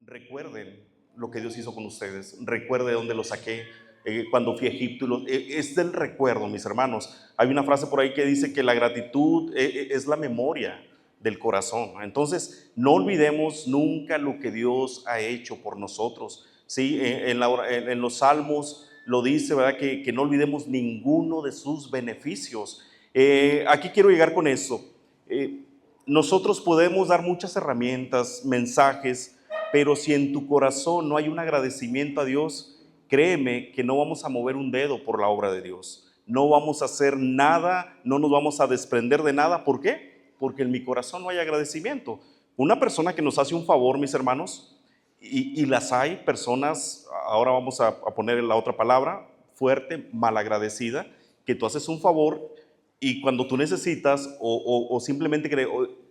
recuerden lo que Dios hizo con ustedes, recuerde de dónde los saqué, cuando fui a Egipto. Es del recuerdo, mis hermanos. Hay una frase por ahí que dice que la gratitud es la memoria del corazón. Entonces, no olvidemos nunca lo que Dios ha hecho por nosotros. ¿Sí? En los Salmos lo dice, ¿verdad? Que no olvidemos ninguno de sus beneficios. Aquí quiero llegar con eso. Nosotros podemos dar muchas herramientas, mensajes, pero si en tu corazón no hay un agradecimiento a Dios, créeme que no vamos a mover un dedo por la obra de Dios. No vamos a hacer nada, no nos vamos a desprender de nada. ¿Por qué? Porque en mi corazón no hay agradecimiento. Una persona que nos hace un favor, mis hermanos, y las hay personas, ahora vamos a poner la otra palabra, fuerte, malagradecida, que tú haces un favor y cuando tú necesitas o simplemente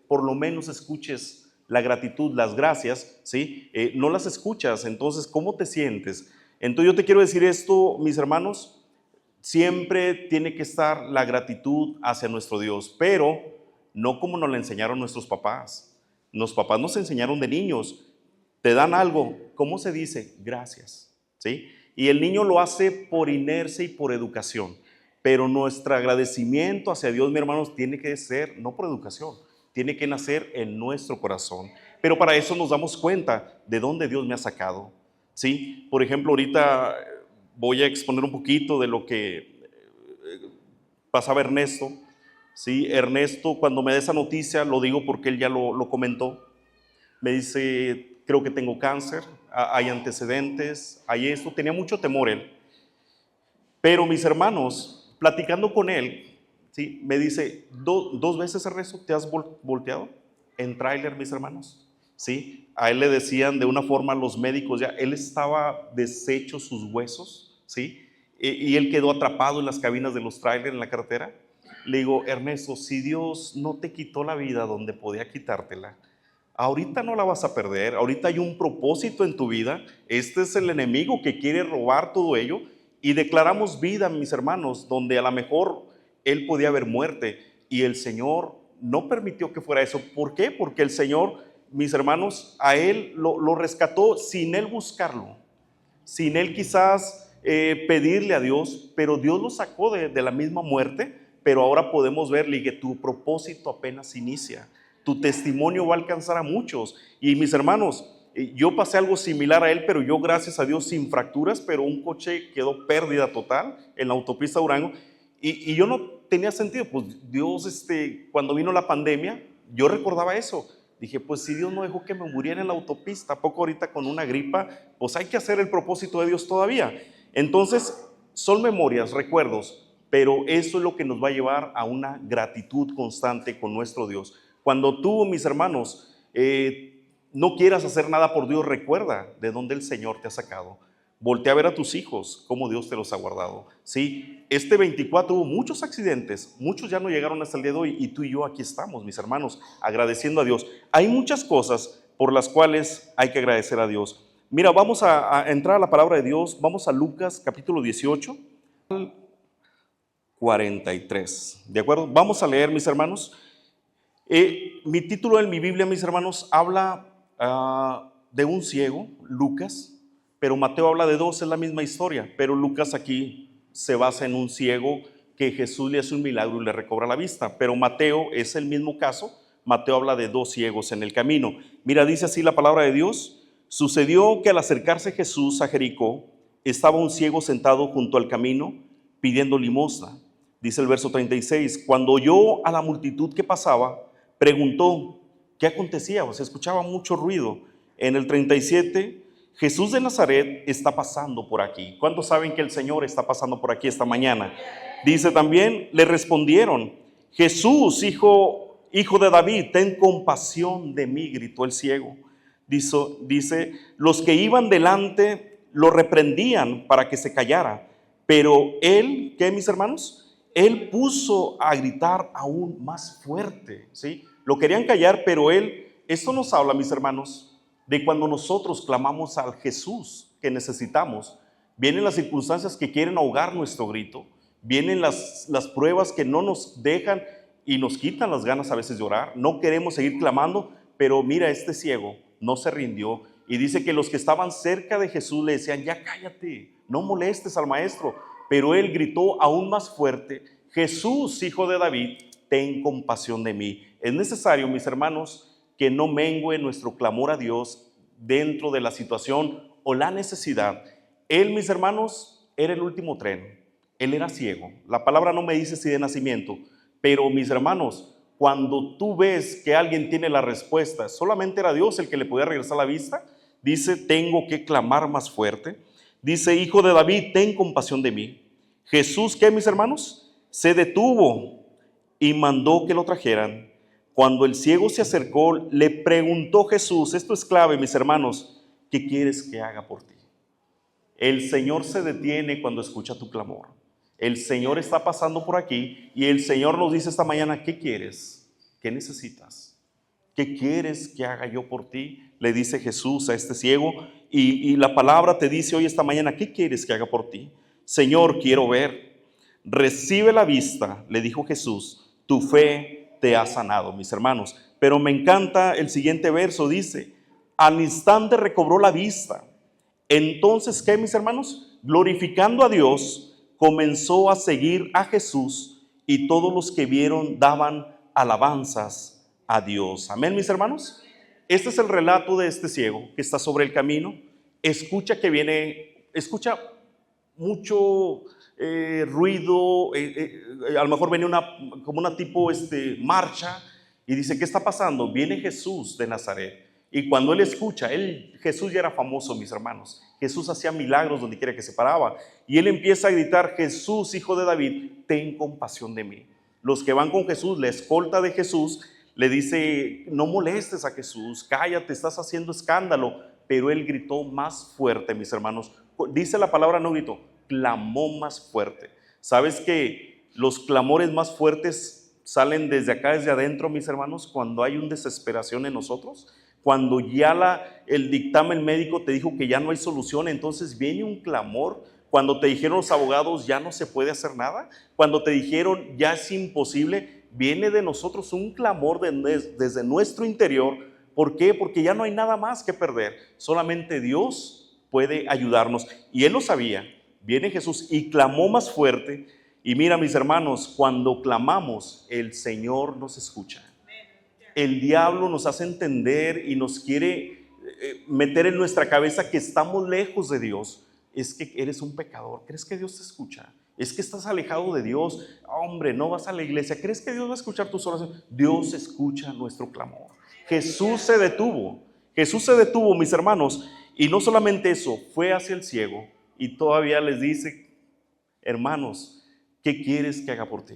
por lo menos escuches la gratitud, las gracias, ¿sí? No las escuchas. Entonces, ¿cómo te sientes? Entonces yo te quiero decir esto, mis hermanos, siempre tiene que estar la gratitud hacia nuestro Dios, pero no como nos la enseñaron nuestros papás. Los papás nos enseñaron de niños, te dan algo, ¿cómo se dice? Gracias, ¿sí? Y el niño lo hace por inercia y por educación, pero nuestro agradecimiento hacia Dios, mis hermanos, tiene que ser, no por educación, tiene que nacer en nuestro corazón. Pero para eso nos damos cuenta de dónde Dios me ha sacado, ¿sí? Por ejemplo, ahorita voy a exponer un poquito de lo que pasaba Ernesto, ¿sí? Ernesto, cuando me da esa noticia, lo digo porque él ya lo comentó, me dice, creo que tengo cáncer, hay antecedentes, hay esto, tenía mucho temor él. Pero mis hermanos, platicando con él, ¿sí? Me dice, dos veces Ernesto, ¿te has volteado? En tráiler, mis hermanos, ¿sí? A él le decían de una forma los médicos, ya, él estaba deshecho sus huesos, ¿sí? Y él quedó atrapado en las cabinas de los tráiler en la carretera. Le digo, Ernesto, si Dios no te quitó la vida donde podía quitártela, ahorita no la vas a perder, ahorita hay un propósito en tu vida, este es el enemigo que quiere robar todo ello, y declaramos vida, mis hermanos, donde a lo mejor él podía haber muerte, y el Señor no permitió que fuera eso. ¿Por qué? Porque el Señor, mis hermanos, a él lo rescató sin él buscarlo, sin él quizás pedirle a Dios, pero Dios lo sacó de la misma muerte, pero ahora podemos verle que tu propósito apenas inicia. Tu testimonio va a alcanzar a muchos. Y mis hermanos, yo pasé algo similar a él, pero yo, gracias a Dios, sin fracturas, pero un coche quedó pérdida total en la autopista Durango. Y yo no tenía sentido. Pues Dios, cuando vino la pandemia, yo recordaba eso. Dije, pues si Dios no dejó que me muriera en la autopista, ¿a poco ahorita con una gripa? Pues hay que hacer el propósito de Dios todavía. Entonces, son memorias, recuerdos, pero eso es lo que nos va a llevar a una gratitud constante con nuestro Dios. Cuando tú, mis hermanos, no quieras hacer nada por Dios, recuerda de dónde el Señor te ha sacado. Voltea a ver a tus hijos, cómo Dios te los ha guardado. Sí, 24 hubo muchos accidentes, muchos ya no llegaron hasta el día de hoy, y tú y yo aquí estamos, mis hermanos, agradeciendo a Dios. Hay muchas cosas por las cuales hay que agradecer a Dios. Mira, vamos a entrar a la palabra de Dios. Vamos a Lucas capítulo 18, 43. ¿De acuerdo? Vamos a leer, mis hermanos. Mi título en mi Biblia, mis hermanos, habla de un ciego, Lucas, pero Mateo habla de dos, es la misma historia, pero Lucas aquí se basa en un ciego que Jesús le hace un milagro y le recobra la vista, pero Mateo es el mismo caso. Mateo habla de dos ciegos en el camino. Mira, dice así la palabra de Dios: sucedió que al acercarse Jesús a Jericó, estaba un ciego sentado junto al camino pidiendo limosna. Dice el verso 36, cuando oyó a la multitud que pasaba, preguntó qué acontecía, se escuchaba mucho ruido. En el 37, Jesús de Nazaret está pasando por aquí. ¿Cuántos saben que el Señor está pasando por aquí esta mañana? Dice también, le respondieron, Jesús, hijo de David, ten compasión de mí, gritó el ciego. Dice, los que iban delante lo reprendían para que se callara, pero él, ¿qué, mis hermanos? Él puso a gritar aún más fuerte, ¿sí? Lo querían callar, pero él, esto nos habla, mis hermanos, de cuando nosotros clamamos al Jesús que necesitamos. Vienen las circunstancias que quieren ahogar nuestro grito, vienen las pruebas que no nos dejan y nos quitan las ganas a veces de orar. No queremos seguir clamando, pero mira, este ciego no se rindió Y dice que los que estaban cerca de Jesús le decían, ya cállate, no molestes al maestro. Pero él gritó aún más fuerte, Jesús, hijo de David, ten compasión de mí. Es necesario, mis hermanos, que no mengue nuestro clamor a Dios dentro de la situación o la necesidad. Él, mis hermanos, era el último tren. Él era ciego. La palabra no me dice si de nacimiento, pero mis hermanos, cuando tú ves que alguien tiene la respuesta, solamente era Dios el que le podía regresar la vista. Dice, tengo que clamar más fuerte. Dice, hijo de David, ten compasión de mí. Jesús, ¿qué, mis hermanos? Se detuvo y mandó que lo trajeran. Cuando el ciego se acercó, le preguntó Jesús, esto es clave, mis hermanos, ¿qué quieres que haga por ti? El Señor se detiene cuando escucha tu clamor. El Señor está pasando por aquí y el Señor nos dice esta mañana, ¿qué quieres? ¿Qué necesitas? ¿Qué quieres que haga yo por ti? Le dice Jesús a este ciego y la palabra te dice hoy esta mañana, ¿qué quieres que haga por ti? Señor, quiero ver. Recibe la vista, le dijo Jesús, tu fe te ha sanado, mis hermanos. Pero me encanta el siguiente verso, dice, al instante recobró la vista. Entonces, ¿qué, mis hermanos? Glorificando a Dios, comenzó a seguir a Jesús y todos los que vieron daban alabanzas a Dios. Amén, mis hermanos. Este es el relato de este ciego que está sobre el camino. Escucha que viene, escucha mucho ruido, a lo mejor viene como una tipo marcha y dice, ¿qué está pasando? Viene Jesús de Nazaret. Y cuando él escucha, Jesús ya era famoso, mis hermanos. Jesús hacía milagros donde quiera que se paraba. Y él empieza a gritar, Jesús, hijo de David, ten compasión de mí. Los que van con Jesús, la escolta de Jesús, le dice, no molestes a Jesús, cállate, estás haciendo escándalo. Pero él gritó más fuerte, mis hermanos. Dice la palabra, no gritó, clamó más fuerte. ¿Sabes que los clamores más fuertes salen desde acá, desde adentro, mis hermanos? Cuando hay una desesperación en nosotros. Cuando ya el dictamen médico te dijo que ya no hay solución, entonces viene un clamor. Cuando te dijeron los abogados ya no se puede hacer nada, cuando te dijeron ya es imposible, viene de nosotros un clamor desde nuestro interior. ¿Por qué? Porque ya no hay nada más que perder. Solamente Dios puede ayudarnos. Y él lo sabía. Viene Jesús y clamó más fuerte. Y mira, mis hermanos, cuando clamamos, el Señor nos escucha. El diablo nos hace entender y nos quiere meter en nuestra cabeza que estamos lejos de Dios. Es que eres un pecador. ¿Crees que Dios te escucha? Es que estás alejado de Dios. Hombre, no vas a la iglesia. ¿Crees que Dios va a escuchar tus oraciones? Dios escucha nuestro clamor. Jesús se detuvo. Jesús se detuvo, mis hermanos. Y no solamente eso, fue hacia el ciego y todavía les dice, hermanos, ¿qué quieres que haga por ti?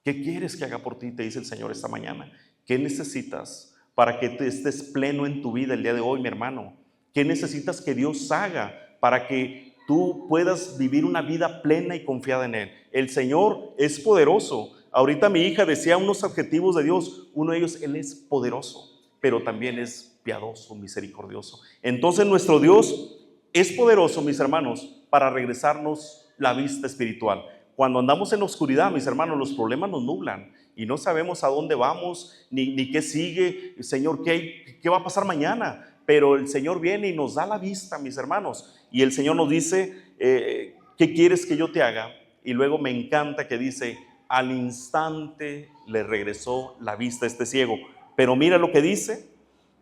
¿Qué quieres que haga por ti? Te dice el Señor esta mañana. ¿Qué necesitas para que te estés pleno en tu vida el día de hoy, mi hermano? ¿Qué necesitas que Dios haga para que tú puedas vivir una vida plena y confiada en Él? El Señor es poderoso. Ahorita mi hija decía unos adjetivos de Dios. Uno de ellos, Él es poderoso, pero también es piadoso, misericordioso. Entonces nuestro Dios es poderoso, mis hermanos, para regresarnos la vista espiritual. Cuando andamos en la oscuridad, mis hermanos, los problemas nos nublan y no sabemos a dónde vamos, ni qué sigue. Señor, ¿qué va a pasar mañana? Pero el Señor viene y nos da la vista, mis hermanos. Y el Señor nos dice, ¿qué quieres que yo te haga? Y luego me encanta que dice, al instante le regresó la vista a este ciego. Pero mira lo que dice.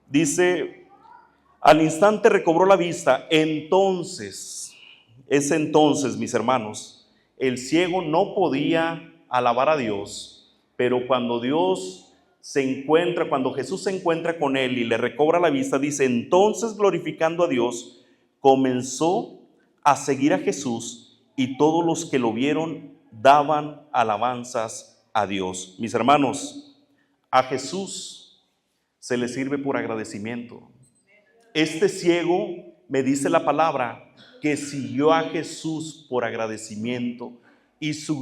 Dice, al instante recobró la vista. Entonces, mis hermanos, el ciego no podía alabar a Dios, pero cuando cuando Jesús se encuentra con él y le recobra la vista, dice, entonces glorificando a Dios, comenzó a seguir a Jesús y todos los que lo vieron daban alabanzas a Dios. Mis hermanos, a Jesús se le sirve por agradecimiento. Este ciego, me dice la palabra, que siguió a Jesús por agradecimiento y su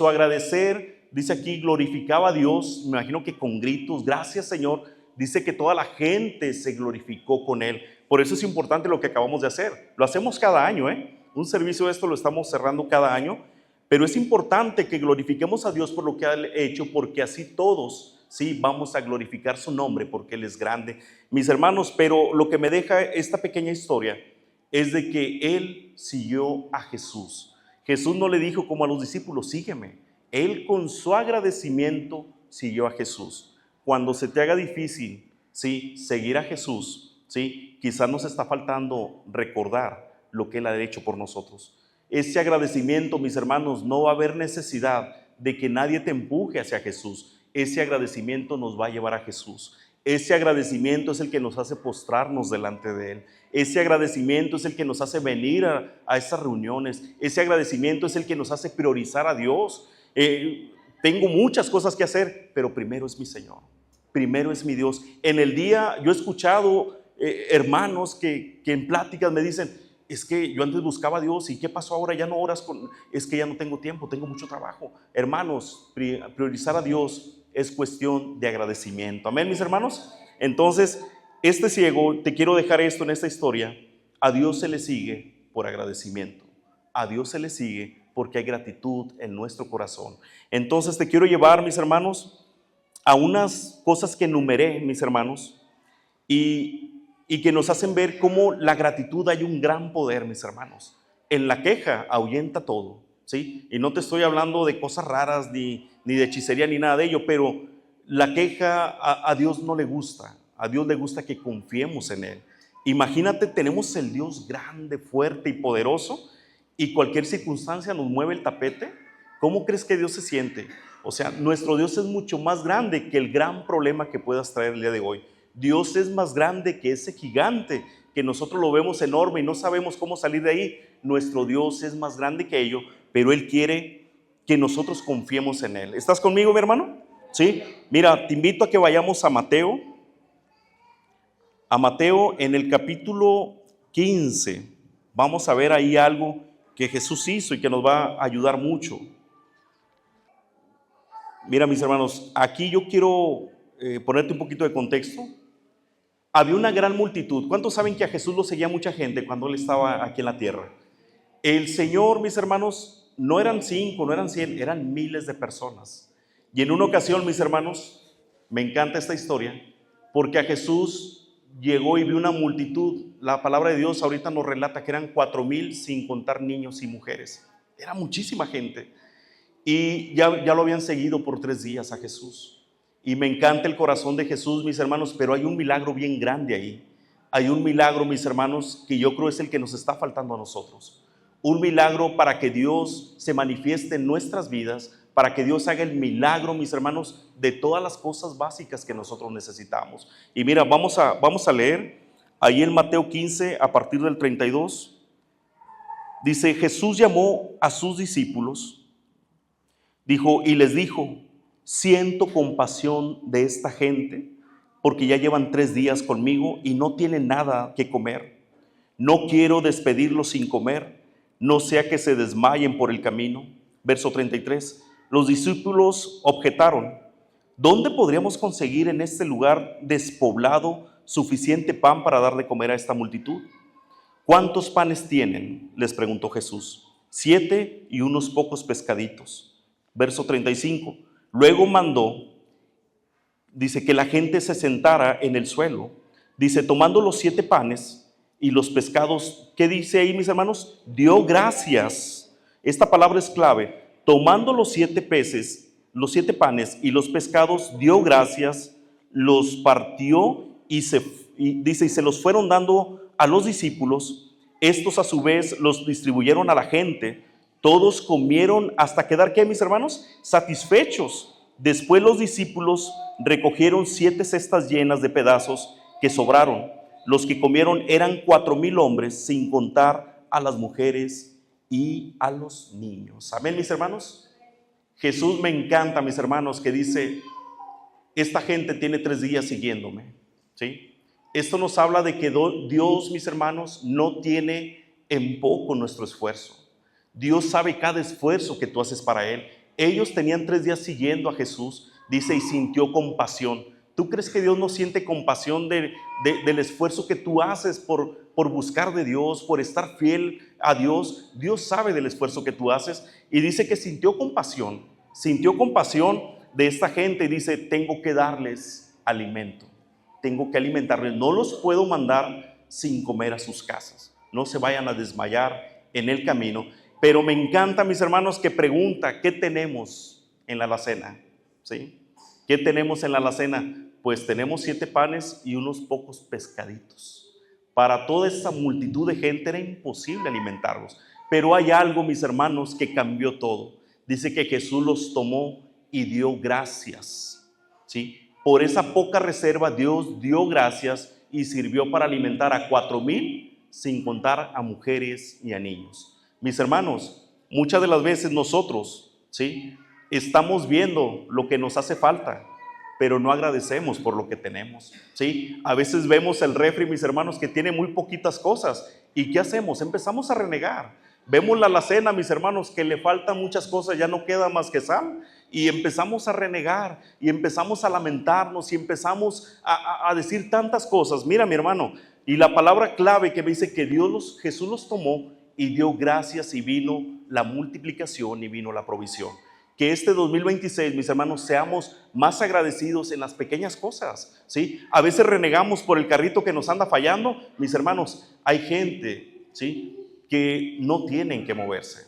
agradecer, dice aquí, glorificaba a Dios, me imagino que con gritos, gracias Señor. Dice que toda la gente se glorificó con él. Por eso es importante lo que acabamos de hacer. Lo hacemos cada año, un servicio de esto lo estamos cerrando cada año, pero es importante que glorifiquemos a Dios por lo que ha hecho, porque así todos sí, vamos a glorificar su nombre porque Él es grande. Mis hermanos, pero lo que me deja esta pequeña historia es de que Él siguió a Jesús. Jesús no le dijo como a los discípulos, sígueme. Él con su agradecimiento siguió a Jesús. Cuando se te haga difícil, sí, seguir a Jesús, sí, quizás nos está faltando recordar lo que Él ha hecho por nosotros. Ese agradecimiento, mis hermanos, no va a haber necesidad de que nadie te empuje hacia Jesús. Ese agradecimiento nos va a llevar a Jesús. Ese agradecimiento es el que nos hace postrarnos delante de Él. Ese agradecimiento es el que nos hace venir a estas reuniones. Ese agradecimiento es el que nos hace priorizar a Dios. Tengo muchas cosas que hacer, pero primero es mi Señor. Primero es mi Dios. En el día yo he escuchado hermanos que en pláticas me dicen, es que yo antes buscaba a Dios y ¿qué pasó ahora? Ya no oras es que ya no tengo tiempo, tengo mucho trabajo. Hermanos, priorizar a Dios es cuestión de agradecimiento. Amén, mis hermanos. Entonces, este ciego, te quiero dejar esto en esta historia, a Dios se le sigue por agradecimiento. A Dios se le sigue porque hay gratitud en nuestro corazón. Entonces te quiero llevar, mis hermanos, a unas cosas que enumeré, mis hermanos, y que nos hacen ver cómo la gratitud hay un gran poder, mis hermanos. En la queja ahuyenta todo, ¿sí? Y no te estoy hablando de cosas raras, ni de hechicería, ni nada de ello, pero la queja a Dios no le gusta. A Dios le gusta que confiemos en Él. Imagínate, tenemos el Dios grande, fuerte y poderoso, y cualquier circunstancia nos mueve el tapete. ¿Cómo crees que Dios se siente? O sea, nuestro Dios es mucho más grande que el gran problema que puedas traer el día de hoy. Dios es más grande que ese gigante que nosotros lo vemos enorme y no sabemos cómo salir de ahí. Nuestro Dios es más grande que ello, pero Él quiere que nosotros confiemos en Él. ¿Estás conmigo, mi hermano? Sí. Mira, te invito a que vayamos a Mateo. A Mateo en el capítulo 15. Vamos a ver ahí algo que Jesús hizo y que nos va a ayudar mucho. Mira, mis hermanos, aquí yo quiero ponerte un poquito de contexto. Había una gran multitud. ¿Cuántos saben que a Jesús lo seguía mucha gente cuando Él estaba aquí en la tierra? El Señor, mis hermanos, no eran 5, no eran 100, eran miles de personas. Y en una ocasión, mis hermanos, me encanta esta historia, porque a Jesús llegó y vio una multitud. La palabra de Dios ahorita nos relata que eran 4,000 sin contar niños y mujeres. Era muchísima gente. Y ya lo habían seguido por 3 días a Jesús. Y me encanta el corazón de Jesús, mis hermanos, pero hay un milagro bien grande ahí. Hay un milagro, mis hermanos, que yo creo es el que nos está faltando a nosotros. Un milagro para que Dios se manifieste en nuestras vidas, para que Dios haga el milagro, mis hermanos, de todas las cosas básicas que nosotros necesitamos. Y mira, vamos a leer ahí en Mateo 15, a partir del 32. Dice, Jesús llamó a sus discípulos, y les dijo, siento compasión de esta gente, porque ya llevan 3 días conmigo y no tienen nada que comer. No quiero despedirlos sin comer, no sea que se desmayen por el camino. Verso 33. Los discípulos objetaron, ¿dónde podríamos conseguir en este lugar despoblado suficiente pan para dar de comer a esta multitud? ¿Cuántos panes tienen?, les preguntó Jesús. 7 y unos pocos pescaditos. Verso 35. Luego mandó, dice, que la gente se sentara en el suelo. Dice, tomando los 7 panes y los pescados, ¿qué dice ahí, mis hermanos? Dio gracias. Esta palabra es clave. Tomando los 7 peces, los 7 panes y los pescados, dio gracias, los partió y se los fueron dando a los discípulos. Estos a su vez los distribuyeron a la gente. Todos comieron hasta quedar, ¿qué, mis hermanos? Satisfechos. Después los discípulos recogieron 7 cestas llenas de pedazos que sobraron. Los que comieron eran 4,000 hombres, sin contar a las mujeres y a los niños. Amén, mis hermanos. Jesús me encanta, mis hermanos, que dice, esta gente tiene 3 días siguiéndome, ¿sí? Esto nos habla de que Dios, mis hermanos, no tiene en poco nuestro esfuerzo. Dios sabe cada esfuerzo que tú haces para Él. Ellos tenían 3 días siguiendo a Jesús, dice, y sintió compasión. ¿Tú crees que Dios no siente compasión del esfuerzo que tú haces por buscar de Dios, por estar fiel a Dios? Dios sabe del esfuerzo que tú haces y dice que sintió compasión de esta gente y dice, tengo que darles alimento, tengo que alimentarles, no los puedo mandar sin comer a sus casas, no se vayan a desmayar en el camino. Pero me encanta, mis hermanos, que pregunta, ¿qué tenemos en la alacena? ¿Sí? ¿Qué tenemos en la alacena? Pues tenemos 7 panes y unos pocos pescaditos. Para toda esa multitud de gente era imposible alimentarlos. Pero hay algo, mis hermanos, que cambió todo. Dice que Jesús los tomó y dio gracias. ¿Sí? Por esa poca reserva Dios dio gracias y sirvió para alimentar a 4,000, sin contar a mujeres y a niños. Mis hermanos, muchas de las veces nosotros, ¿sí?, estamos viendo lo que nos hace falta, pero no agradecemos por lo que tenemos, ¿sí? A veces vemos el refri, mis hermanos, que tiene muy poquitas cosas. ¿Y qué hacemos? Empezamos a renegar. Vemos la alacena, mis hermanos, que le faltan muchas cosas, ya no queda más que sal. Y empezamos a renegar, y empezamos a lamentarnos, y empezamos a decir tantas cosas. Mira, mi hermano, y la palabra clave que me dice que Jesús los tomó y dio gracias, y vino la multiplicación y vino la provisión. Que este 2026, mis hermanos, seamos más agradecidos en las pequeñas cosas, ¿sí? A veces renegamos por el carrito que nos anda fallando. Mis hermanos, hay gente, ¿sí?, que no tienen que moverse,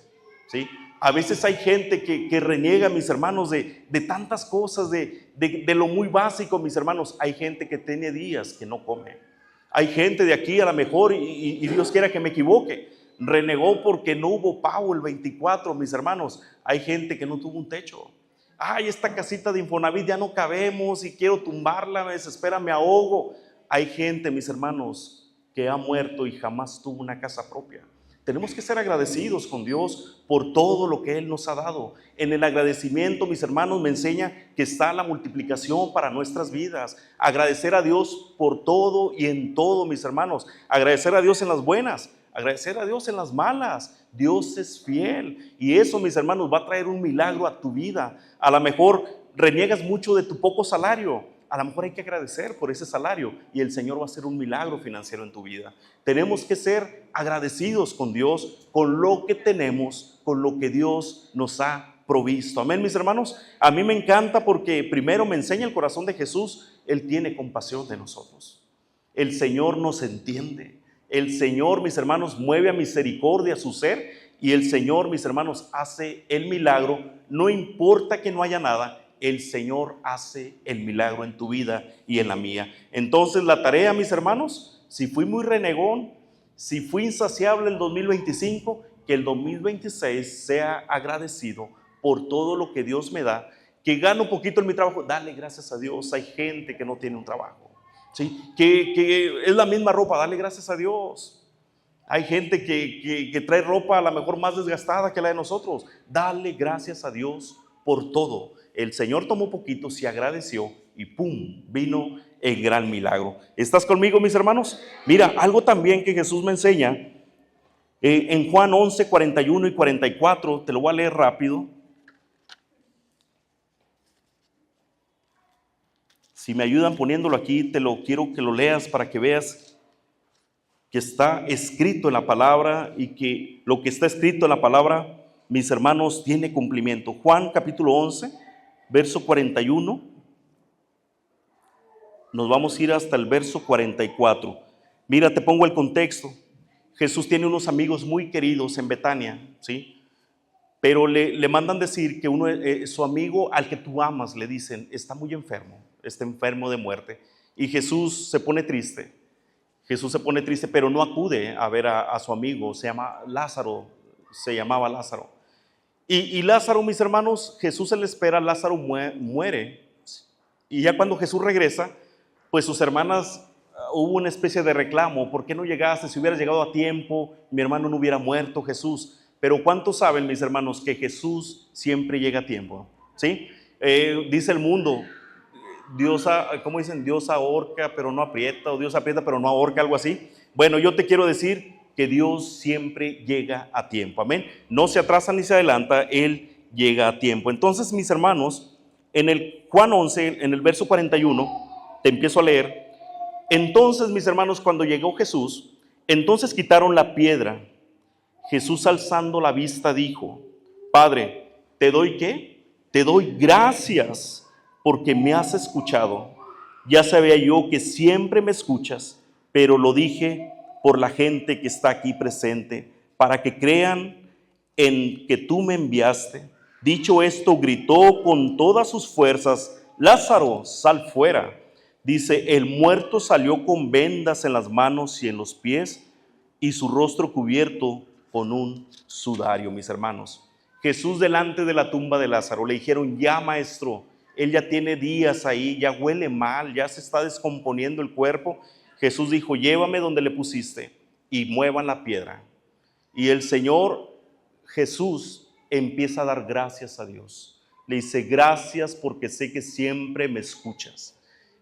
¿sí? A veces hay gente que reniega, mis hermanos, de tantas cosas, de lo muy básico, mis hermanos. Hay gente que tiene días que no come. Hay gente de aquí, a lo mejor, y Dios quiera que me equivoque, renegó porque no hubo pavo el 24, mis hermanos. Hay gente que no tuvo un techo. Ay, esta casita de Infonavit ya no cabemos y quiero tumbarla, me desespera, me ahogo. Hay gente, mis hermanos, que ha muerto y jamás tuvo una casa propia. Tenemos que ser agradecidos con Dios por todo lo que Él nos ha dado. En el agradecimiento, mis hermanos, me enseña que está la multiplicación para nuestras vidas. Agradecer a Dios por todo y en todo, mis hermanos. Agradecer a Dios en las buenas, agradecer a Dios en las malas. Dios es fiel, y eso, mis hermanos, va a traer un milagro a tu vida. A lo mejor reniegas mucho de tu poco salario. A lo mejor hay que agradecer por ese salario y el Señor va a hacer un milagro financiero en tu vida. Tenemos que ser agradecidos con Dios, con lo que tenemos, con lo que Dios nos ha provisto. Amén, mis hermanos. A mí me encanta porque primero me enseña el corazón de Jesús. Él tiene compasión de nosotros. El Señor nos entiende. El Señor, mis hermanos, mueve a misericordia a su ser, y el Señor, mis hermanos, hace el milagro. No importa que no haya nada, el Señor hace el milagro en tu vida y en la mía. Entonces la tarea, mis hermanos, si fui muy renegón, si fui insaciable el 2025, que el 2026 sea agradecido por todo lo que Dios me da. Que gano poquito en mi trabajo, dale gracias a Dios. Hay gente que no tiene un trabajo, ¿sí?, que es la misma ropa, dale gracias a Dios. Hay gente que trae ropa a lo mejor más desgastada que la de nosotros, dale gracias a Dios por todo. El Señor tomó poquito, se agradeció y ¡pum!, vino el gran milagro. ¿Estás conmigo, mis hermanos? Mira, algo también que Jesús me enseña en Juan 11, 41 y 44, te lo voy a leer rápido. Si me ayudan poniéndolo aquí, quiero que lo leas para que veas que está escrito en la palabra, y que lo que está escrito en la palabra, mis hermanos, tiene cumplimiento. Juan capítulo 11, verso 41. Nos vamos a ir hasta el verso 44. Mira, te pongo el contexto. Jesús tiene unos amigos muy queridos en Betania, ¿sí? Pero le mandan decir que su amigo al que tú amas, le dicen, está muy enfermo, está enfermo de muerte. Y Jesús se pone triste. Jesús se pone triste, pero no acude a ver a su amigo. Se llamaba Lázaro. Y Lázaro, mis hermanos, Jesús se le espera, Lázaro muere. Y ya cuando Jesús regresa, pues sus hermanas, hubo una especie de reclamo. ¿Por qué no llegaste? Si hubieras llegado a tiempo, mi hermano no hubiera muerto, Jesús. Pero ¿cuántos saben, mis hermanos, que Jesús siempre llega a tiempo? ¿Sí? Dice el mundo, ¿cómo dicen? Dios ahorca pero no aprieta, o Dios aprieta pero no ahorca, algo así. Bueno, yo te quiero decir que Dios siempre llega a tiempo, amén. No se atrasa ni se adelanta, Él llega a tiempo. Entonces, mis hermanos, en el Juan 11, en el verso 41, te empiezo a leer. Entonces, mis hermanos, cuando llegó Jesús, entonces quitaron la piedra. Jesús, alzando la vista, dijo, Padre, ¿te doy qué? Te doy gracias, porque me has escuchado. Ya sabía yo que siempre me escuchas, pero lo dije por la gente que está aquí presente, para que crean en que tú me enviaste. Dicho esto, gritó con todas sus fuerzas: Lázaro, sal fuera. Dice, el muerto salió con vendas en las manos y en los pies y su rostro cubierto con un sudario, mis hermanos. Jesús delante de la tumba de Lázaro le dijeron, ya maestro, él ya tiene días ahí, ya huele mal, ya se está descomponiendo el cuerpo. Jesús dijo, llévame donde le pusiste y muevan la piedra. Y el Señor Jesús empieza a dar gracias a Dios. Le dice, gracias porque sé que siempre me escuchas.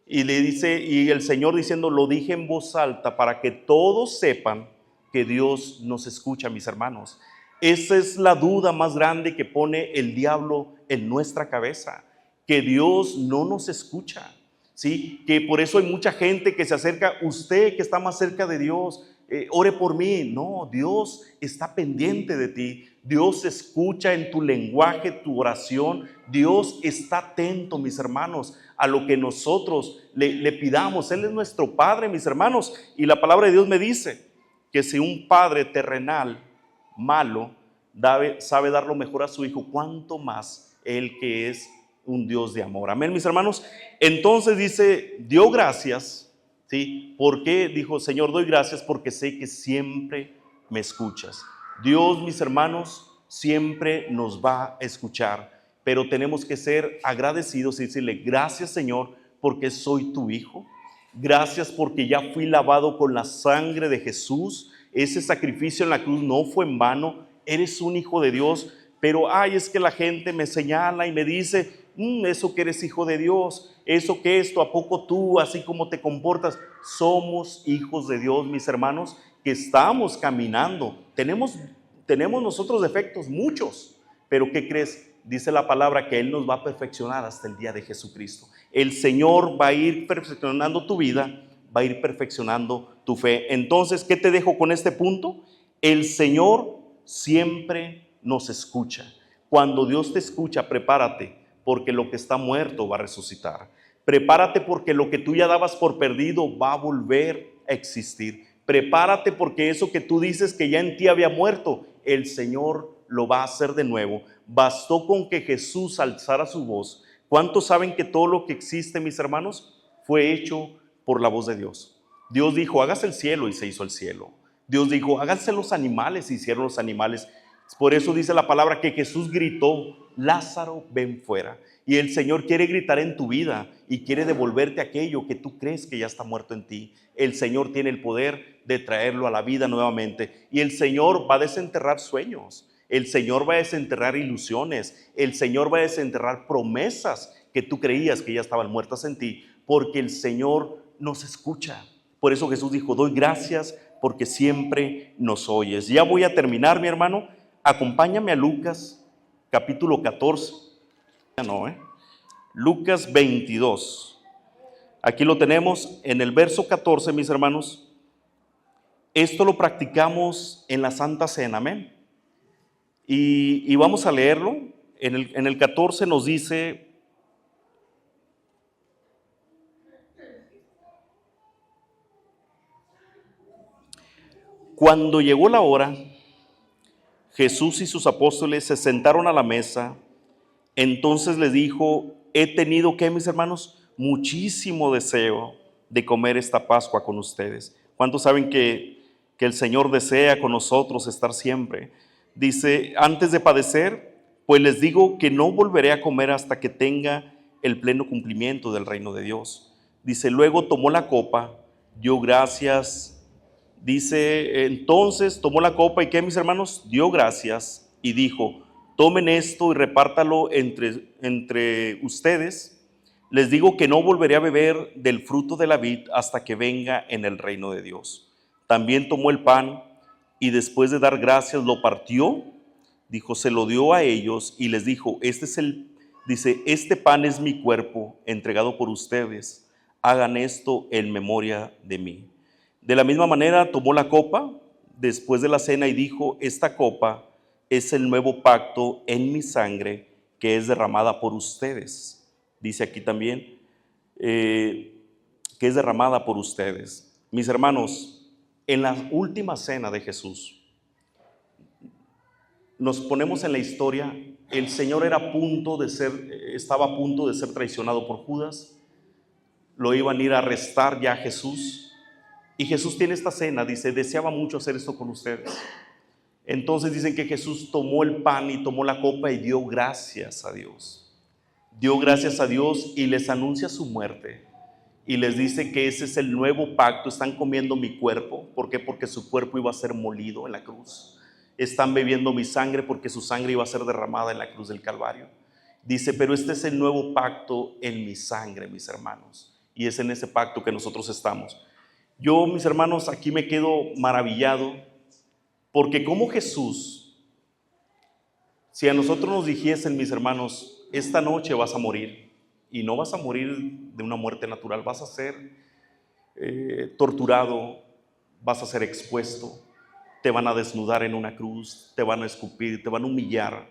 Y le dice, y el Señor diciendo, lo dije en voz alta para que todos sepan que Dios nos escucha, mis hermanos. Esa es la duda más grande que pone el diablo en nuestra cabeza, que Dios no nos escucha, ¿sí? Que por eso hay mucha gente que se acerca, usted que está más cerca de Dios, ore por mí. No, Dios está pendiente de ti. Dios escucha en tu lenguaje, tu oración. Dios está atento, mis hermanos, a lo que nosotros le pidamos. Él es nuestro Padre, mis hermanos. Y la palabra de Dios me dice que si un padre terrenal malo sabe dar lo mejor a su hijo, ¿cuánto más Él que es un Dios de amor? Amén, mis hermanos. Entonces dice, dio gracias, ¿sí? ¿Por qué? Dijo, Señor, doy gracias porque sé que siempre me escuchas. Dios, mis hermanos, siempre nos va a escuchar, pero tenemos que ser agradecidos y decirle, gracias, Señor, porque soy tu hijo. Gracias porque ya fui lavado con la sangre de Jesús. Ese sacrificio en la cruz no fue en vano. Eres un hijo de Dios. Pero es que la gente me señala y me dice, eso que eres hijo de Dios, eso que esto, ¿a poco tú así como te comportas? Somos hijos de Dios, mis hermanos, que estamos caminando. Tenemos nosotros defectos, muchos, pero ¿qué crees? Dice la palabra que Él nos va a perfeccionar hasta el día de Jesucristo. El Señor va a ir perfeccionando tu vida, va a ir perfeccionando tu fe. Entonces, ¿qué te dejo con este punto? El Señor siempre nos escucha. Cuando Dios te escucha, prepárate, porque lo que está muerto va a resucitar. Prepárate porque lo que tú ya dabas por perdido va a volver a existir. Prepárate porque eso que tú dices que ya en ti había muerto, el Señor lo va a hacer de nuevo. Bastó con que Jesús alzara su voz. ¿Cuántos saben que todo lo que existe, mis hermanos, fue hecho por la voz de Dios? Dios dijo, hágase el cielo y se hizo el cielo. Dios dijo, háganse los animales y hicieron los animales. Por eso dice la palabra que Jesús gritó, Lázaro, ven fuera. Y el Señor quiere gritar en tu vida y quiere devolverte aquello que tú crees que ya está muerto en ti. El Señor tiene el poder de traerlo a la vida nuevamente. Y el Señor va a desenterrar sueños. El Señor va a desenterrar ilusiones. El Señor va a desenterrar promesas que tú creías que ya estaban muertas en ti. Porque el Señor nos escucha. Por eso Jesús dijo, doy gracias porque siempre nos oyes. Ya voy a terminar, mi hermano. Acompáñame a Lucas, capítulo 14. Lucas 22. Aquí lo tenemos en el verso 14, mis hermanos. Esto lo practicamos en la Santa Cena, amén. Y vamos a leerlo. En el 14 nos dice, cuando llegó la hora, Jesús y sus apóstoles se sentaron a la mesa. Entonces les dijo, he tenido, ¿qué, mis hermanos? Muchísimo deseo de comer esta Pascua con ustedes. ¿Cuántos saben que el Señor desea con nosotros estar siempre? Dice, antes de padecer, pues les digo que no volveré a comer hasta que tenga el pleno cumplimiento del reino de Dios. Dice, luego tomó la copa, dio gracias. Dice, entonces tomó la copa y ¿qué, mis hermanos? Dio gracias y dijo, tomen esto y repártalo entre ustedes. Les digo que no volveré a beber del fruto de la vid hasta que venga en el reino de Dios. También tomó el pan y después de dar gracias lo partió. Dijo, se lo dio a ellos y les dijo, este pan es mi cuerpo entregado por ustedes. Hagan esto en memoria de mí. De la misma manera tomó la copa después de la cena y dijo, esta copa es el nuevo pacto en mi sangre que es derramada por ustedes. dice aquí también, que es derramada por ustedes. Mis hermanos, en la última cena de Jesús, nos ponemos en la historia, el Señor estaba a punto de ser traicionado por Judas, lo iban a ir a arrestar ya a Jesús, y Jesús tiene esta cena, dice, deseaba mucho hacer esto con ustedes. Entonces dicen que Jesús tomó el pan y tomó la copa y dio gracias a Dios. Dio gracias a Dios y les anuncia su muerte. Y les dice que ese es el nuevo pacto. Están comiendo mi cuerpo. ¿Por qué? Porque su cuerpo iba a ser molido en la cruz. Están bebiendo mi sangre porque su sangre iba a ser derramada en la cruz del Calvario. Dice, pero este es el nuevo pacto en mi sangre, mis hermanos. Y es en ese pacto que nosotros estamos. Yo, mis hermanos, aquí me quedo maravillado porque como Jesús, si a nosotros nos dijesen, mis hermanos, esta noche vas a morir, y no vas a morir de una muerte natural, vas a ser torturado, vas a ser expuesto, te van a desnudar en una cruz, te van a escupir, te van a humillar,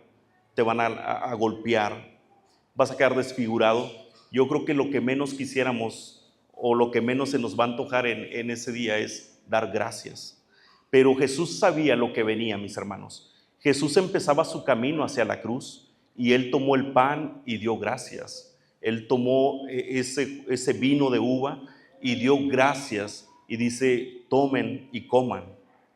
te van a golpear, vas a quedar desfigurado. Yo creo que lo que menos quisiéramos o lo que menos se nos va a antojar en ese día es dar gracias. Pero Jesús sabía lo que venía, mis hermanos. Jesús empezaba su camino hacia la cruz y Él tomó el pan y dio gracias. Él tomó ese vino de uva y dio gracias y dice, tomen y coman.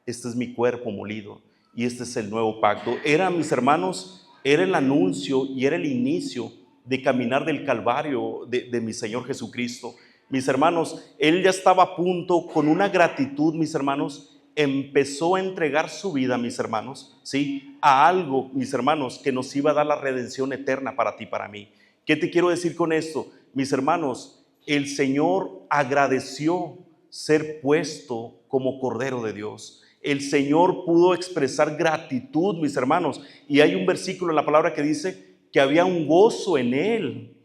Este es mi cuerpo molido y este es el nuevo pacto. Era, mis hermanos, era el anuncio y era el inicio de caminar del Calvario de mi Señor Jesucristo. Mis hermanos, Él ya estaba a punto, con una gratitud, mis hermanos, empezó a entregar su vida, mis hermanos, ¿sí? A algo, mis hermanos, que nos iba a dar la redención eterna para ti, para mí. ¿Qué te quiero decir con esto? Mis hermanos, el Señor agradeció ser puesto como Cordero de Dios. El Señor pudo expresar gratitud, mis hermanos, y hay un versículo en la palabra que dice que había un gozo en Él.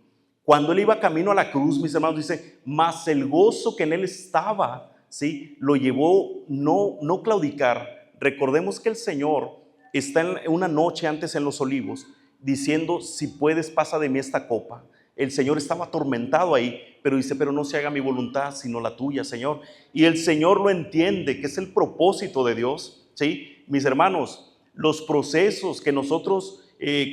Cuando Él iba camino a la cruz, mis hermanos, dice, mas el gozo que en Él estaba, ¿sí? Lo llevó no claudicar. Recordemos que el Señor está en una noche antes en los Olivos diciendo, si puedes pasa de mí esta copa. El Señor estaba atormentado ahí, pero dice, pero no se haga mi voluntad sino la tuya, Señor. Y el Señor lo entiende, que es el propósito de Dios, ¿sí? Mis hermanos, los procesos que nosotros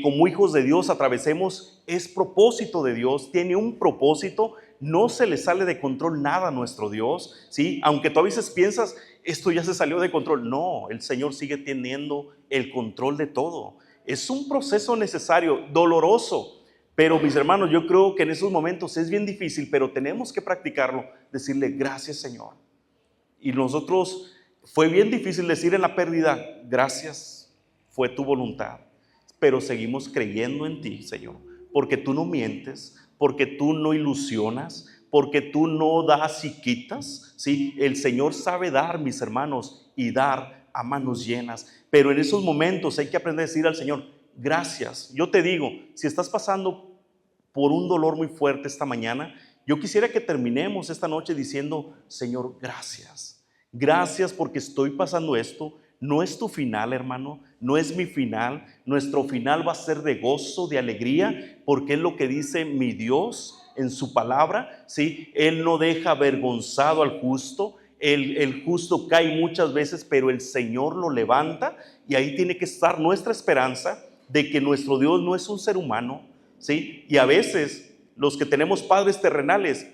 como hijos de Dios atravesemos es propósito de Dios, tiene un propósito. No se le sale de control nada a nuestro Dios, ¿sí? Aunque tú a veces piensas, esto ya se salió de control. No, el Señor sigue teniendo el control de todo. Es un proceso necesario, doloroso, pero mis hermanos, yo creo que en esos momentos es bien difícil, pero tenemos que practicarlo, decirle gracias, Señor. Y nosotros, fue bien difícil decir en la pérdida, gracias, fue tu voluntad, pero seguimos creyendo en ti, Señor, porque tú no mientes, porque tú no ilusionas, porque tú no das y quitas, ¿sí? El Señor sabe dar, mis hermanos, y dar a manos llenas. Pero en esos momentos hay que aprender a decir al Señor, gracias. Yo te digo, si estás pasando por un dolor muy fuerte esta mañana, yo quisiera que terminemos esta noche diciendo, Señor, gracias. Gracias porque estoy pasando esto. No es tu final, hermano, no es mi final. Nuestro final va a ser de gozo, de alegría, porque es lo que dice mi Dios en su palabra, ¿sí? Él no deja avergonzado al justo. El justo cae muchas veces, pero el Señor lo levanta, y ahí tiene que estar nuestra esperanza de que nuestro Dios no es un ser humano, ¿sí? Y a veces los que tenemos padres terrenales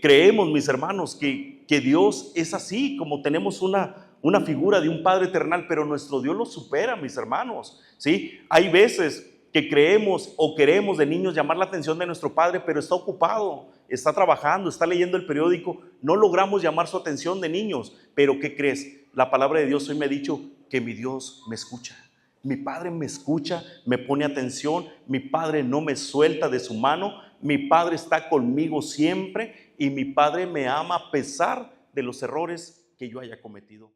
creemos, mis hermanos, que Dios es así, como tenemos una figura de un Padre terrenal, pero nuestro Dios lo supera, mis hermanos, ¿sí? Hay veces que creemos o queremos de niños llamar la atención de nuestro Padre, pero está ocupado, está trabajando, está leyendo el periódico, no logramos llamar su atención de niños. Pero ¿qué crees? La palabra de Dios hoy me ha dicho que mi Dios me escucha. Mi Padre me escucha, me pone atención, mi Padre no me suelta de su mano, mi Padre está conmigo siempre y mi Padre me ama a pesar de los errores que yo haya cometido.